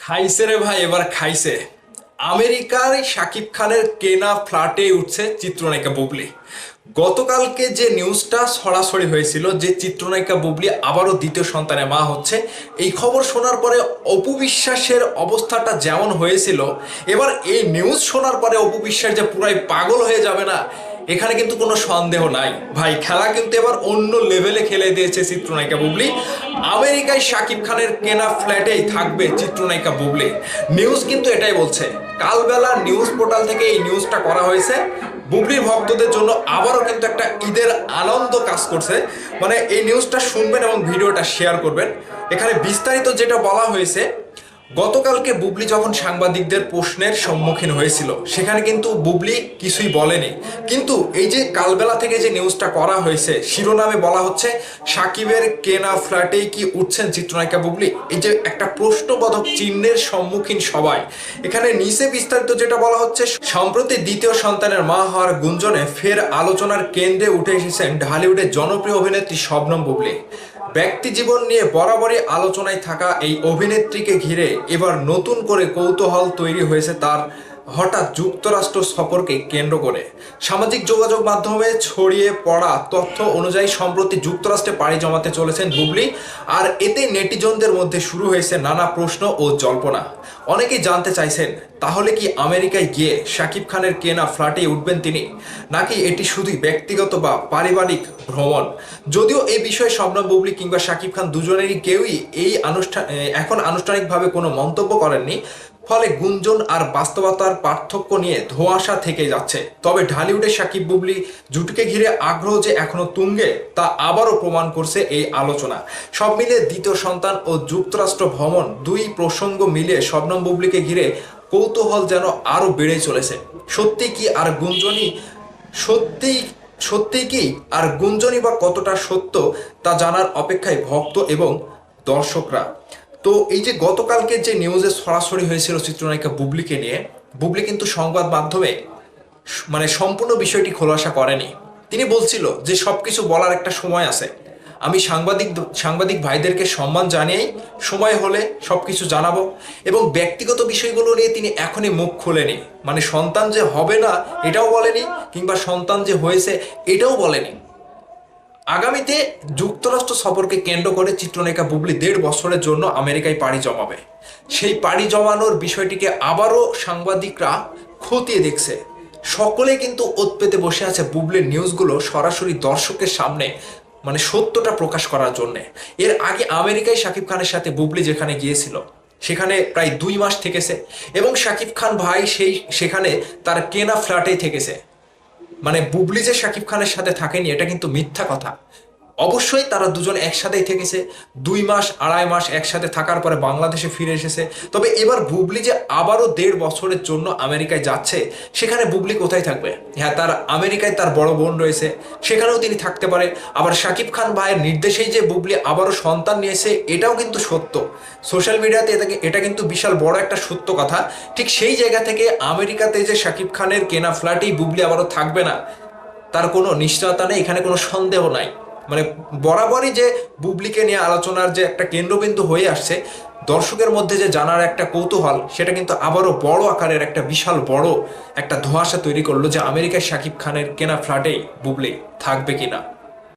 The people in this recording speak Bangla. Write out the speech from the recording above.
খাইছে রে ভাই, এবার খাইছে। আমেরিকার শাকিব খানের কেনা ফ্ল্যাটে উঠছে চিত্রনায়িকা বুবলি। গতকালকে যে নিউজটা ছড়াছড়ি হয়েছিল যে চিত্রনায়িকা বুবলি আবারও দ্বিতীয় সন্তানের মা হচ্ছে, এই খবর শোনার পরে অপু বিশ্বাসের অবস্থাটা যেমন হয়েছিল, এবার এই নিউজ শোনার পরে অপু বিশ্বাস যে পুরাই পাগল হয়ে যাবে না, এখানে কিন্তু কোনো সন্দেহ নাই ভাই। খেলা কিন্তু এবার অন্য লেভেলে খেলে দিয়েছে চিত্রনায়িকা বুবলি। আমেরিকায় শাকিব খানের কেনা ফ্ল্যাটেই থাকবে চিত্রনায়িকা বুবলি। নিউজ কিন্তু এটাই বলছে। কালবেলা নিউজ পোর্টাল থেকে এই নিউজটা করা হয়েছে। বুবলির ভক্তদের জন্য আবারও কিন্তু একটা ঈদের আনন্দ কাজ করছে। মানে এই নিউজটা শুনবেন এবং ভিডিওটা শেয়ার করবেন। এখানে বিস্তারিত যেটা বলা হয়েছে, গতকালকে বুবলি যখন সাংবাদিকদের প্রশ্নের সম্মুখীন হয়েছিল, সেখানে কিন্তু বুবলি কিছুই বলেনি। কিন্তু এই যে কালবেলা থেকে যে নিউজটা করা হয়েছে, শিরোনামে বলা হচ্ছে সাকিবের কেনা ফ্ল্যাটেই কি উঠছেন চিত্রনায়িকা বুবলি, এই যে একটা প্রশ্নবোধক চিহ্নের সম্মুখীন সবাই। এখানে নিচে বিস্তারিত যেটা বলা হচ্ছে, সম্প্রতি দ্বিতীয় সন্তানের মা হওয়ার গুঞ্জনে ফের আলোচনার কেন্দ্রে উঠে এসেছেন ঢালিউডের জনপ্রিয় অভিনেত্রী শবনম বুবলি। ব্যক্তি জীবন নিয়ে বরাবরই আলোচনায় থাকা এই অভিনেত্রীকে ঘিরে এবার নতুন করে কৌতূহল তৈরি হয়েছে তার হঠাৎ যুক্তরাষ্ট্র সফরকে কেন্দ্র করে। সামাজিক যোগাযোগ মাধ্যমে ছড়িয়ে পড়া তথ্য অনুযায়ী সম্প্রতি যুক্তরাষ্ট্রে পাড়ি জমাতে চলেছেন বুবলি। আর এতে নেটিজনদের মধ্যে শুরু হয়েছে নানা প্রশ্ন ও জল্পনা। অনেকেই জানতে চাইছেন, তাহলে কি আমেরিকায় গিয়ে শাকিব খানের কেনা ফ্ল্যাটে উঠবেন তিনি, নাকি এটি শুধুই ব্যক্তিগত বা পারিবারিক ভ্রমণ। যদিও এই বিষয়ে শবনম বুবলি কিংবা শাকিব খান দুজনেরই কেউই এখন আনুষ্ঠানিকভাবে কোনো মন্তব্য করেননি। ফলে গুঞ্জন আর বাস্তবতার পার্থক্য নিয়ে ধোঁয়াশা থেকে যাচ্ছে। তবে ঢালিউডের শাকিব বুবলি জুটিকে ঘিরে আগ্রহ যে এখনো তুঙ্গে, তা আবারও প্রমাণ করছে এই আলোচনা। সব মিলিয়ে দ্বিতীয় সন্তান ও যুক্তরাষ্ট্র ভ্রমণ, দুই প্রসঙ্গ মিলিয়ে শবনম বুবলিকে ঘিরে কৌতূহল যেন আরো বেড়ে চলেছে। সত্যি কি আর গুঞ্জনই সত্যি কি আর গুঞ্জনই বা কতটা সত্য, তা জানার অপেক্ষায় ভক্ত এবং দর্শকরা। তো এই যে গতকালকে যে নিউজে সরাসরি হয়েছিল চিত্রনায়িকা বুবলিকে নিয়ে, বুবলি কিন্তু সংবাদ মাধ্যমে মানে সম্পূর্ণ বিষয়টি খোলাসা করেনি। তিনি বলছিল যে সবকিছু বলার একটা সময় আছে। আমি সাংবাদিক ভাইদেরকে সম্মান জানিয়েই সময় হলে সবকিছু জানাবো। এবং ব্যক্তিগত বিষয়গুলো নিয়ে তিনি এখনই মুখ খোলেনি। মানে সন্তান যে হবে না এটাও বলেনি, কিংবা সন্তান যে হয়েছে এটাও বলেনি। আগামীতে যুক্তরাষ্ট্র সফরকে কেন্দ্র করে চিত্রনায়িকা বুবলি 1.5 বছরের জন্য আমেরিকায় পাড়ি জমাবে। সেই পাড়ি জমানোর বিষয়টিকে আবারও সাংবাদিকরা খতিয়ে দেখছে। সকলে কিন্তু ওত পেতে বসে আছে বুবলির নিউজগুলো সরাসরি দর্শকের সামনে, মানে সত্যটা প্রকাশ করার জন্যে। এর আগে আমেরিকায় শাকিব খানের সাথে বুবলি যেখানে গিয়েছিল, সেখানে প্রায় 2 মাস থেকেছে এবং শাকিব খান ভাই সেখানে তার কেনা ফ্ল্যাটেই থেকেছে। মানে বুবলি যে শাকিব খানের সাথে থাকেনি এটা কিন্তু মিথ্যা কথা। অবশ্যই তারা দুজন একসাথেই থেকেছে। 2 মাস 2.5 মাস একসাথে থাকার পরে বাংলাদেশে ফিরে এসেছে। তবে এবার বুবলি যে আবারও 1.5 বছরের জন্য আমেরিকায় যাচ্ছে, সেখানে বুবলি কোথায় থাকবে? হ্যাঁ, তার আমেরিকায় তার বড় বোন রয়েছে, সেখানেও তিনি থাকতে পারে। আবার শাকিব খান ভাইয়ের নির্দেশেই যে বুবলি আবারও সন্তান নিয়েছে, এটাও কিন্তু সত্য। সোশ্যাল মিডিয়াতে এটা কিন্তু বিশাল বড় একটা সত্য কথা। ঠিক সেই জায়গা থেকে আমেরিকাতে যে শাকিব খানের কেনা ফ্ল্যাটেই বুবলি আবারও থাকবে না, তার কোনো নিশ্চয়তা নেই, এখানে কোনো সন্দেহ নাই। মানে বরাবরই যে বুবলিকে নিয়ে আলোচনার যে একটা কেন্দ্রবিন্দু হয়ে আসছে, দর্শকের মধ্যে যে জানার একটা কৌতূহল, সেটা কিন্তু আবারও বড় আকারের একটা বিশাল বড় একটা ধোঁয়াশা তৈরি করলো যে আমেরিকায় শাকিব খানের কেনা ফ্ল্যাটেই বুবলি থাকবে কিনা।